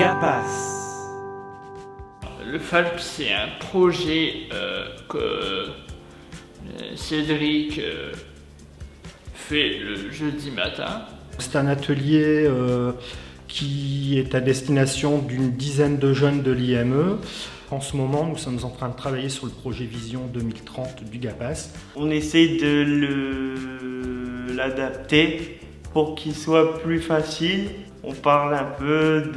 GAPAS. Le FALP, c'est un projet que Cédric fait le jeudi matin. C'est un atelier qui est à destination d'une dizaine de jeunes de l'IME. En ce moment, nous sommes en train de travailler sur le projet Vision 2030 du GAPAS. On essaie de l'adapter pour qu'il soit plus facile. On parle un peu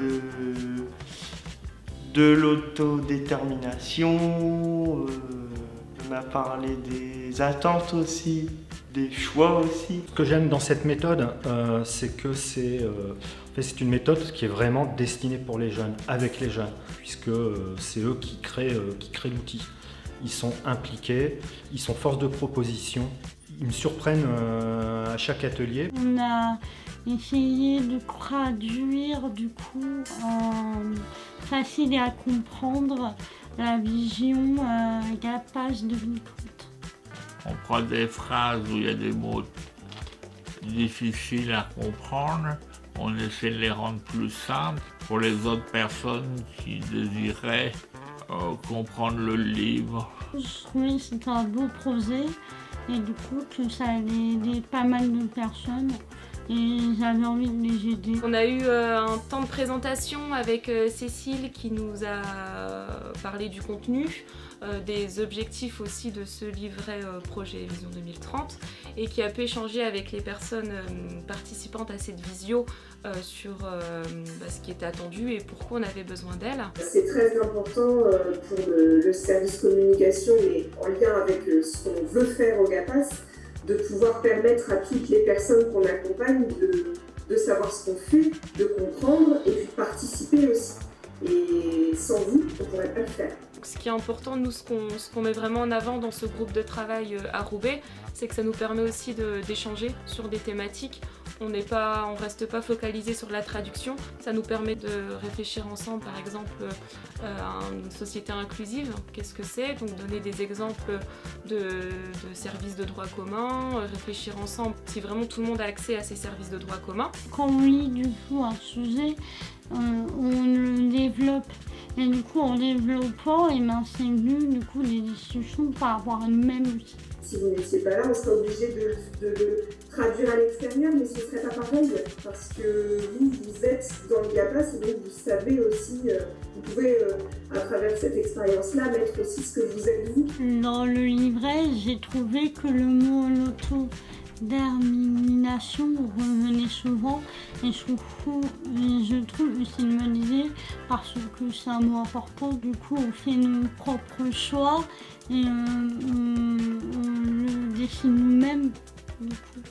de l'autodétermination, on a parlé des attentes aussi, des choix aussi. Ce que j'aime dans cette méthode, c'est que c'est une méthode qui est vraiment destinée pour les jeunes, avec les jeunes, puisque c'est eux qui créent l'outil. Ils sont impliqués, ils sont force de proposition, ils me surprennent à chaque atelier. On a essayé de traduire du coup facile à comprendre la vision GAPAS 2030. On prend des phrases où il y a des mots difficiles à comprendre, on essaie de les rendre plus simples pour les autres personnes qui désiraient comprendre le livre. Je trouvais que c'était un beau projet et du coup que ça allait aider pas mal de personnes et j'avais envie de les aider. On a eu un temps de présentation avec Cécile qui nous a parlé du contenu, des objectifs aussi de ce livret projet Vision 2030 et qui a pu échanger avec les personnes participantes à cette visio sur ce qui était attendu et pourquoi on avait besoin d'elles. C'est très important pour le service communication et en lien avec ce qu'on veut faire au GAPAS, de pouvoir permettre à toutes les personnes qu'on accompagne de savoir ce qu'on fait, de comprendre et puis de participer aussi. Et sans vous, on ne pourrait pas le faire. Ce qui est important, nous, ce qu'on met vraiment en avant dans ce groupe de travail à Roubaix, c'est que ça nous permet aussi d'échanger sur des thématiques. On reste pas focalisé sur la traduction. Ça nous permet de réfléchir ensemble, par exemple, à une société inclusive. Qu'est-ce que c'est? Donc donner des exemples de services de droit commun, réfléchir ensemble si vraiment tout le monde a accès à ces services de droit commun. Quand on lit du coup un sujet, on le développe. Et du coup, en développant, c'est venu du coup des discussions par rapport à nous-mêmes aussi. Si vous n'étiez pas là, on serait obligé de le traduire à l'extérieur, mais ce ne serait pas pareil, parce que vous êtes dans le GAPAS et donc vous savez aussi, vous pouvez à travers cette expérience-là mettre aussi ce que vous êtes vous. Dans le livret, j'ai trouvé que le mot l'autodétermination revenait souvent et je trouve que c'est une bonne idée parce que c'est un mot important. Du coup, on fait nos propres choix et on le définit nous-mêmes. Du coup.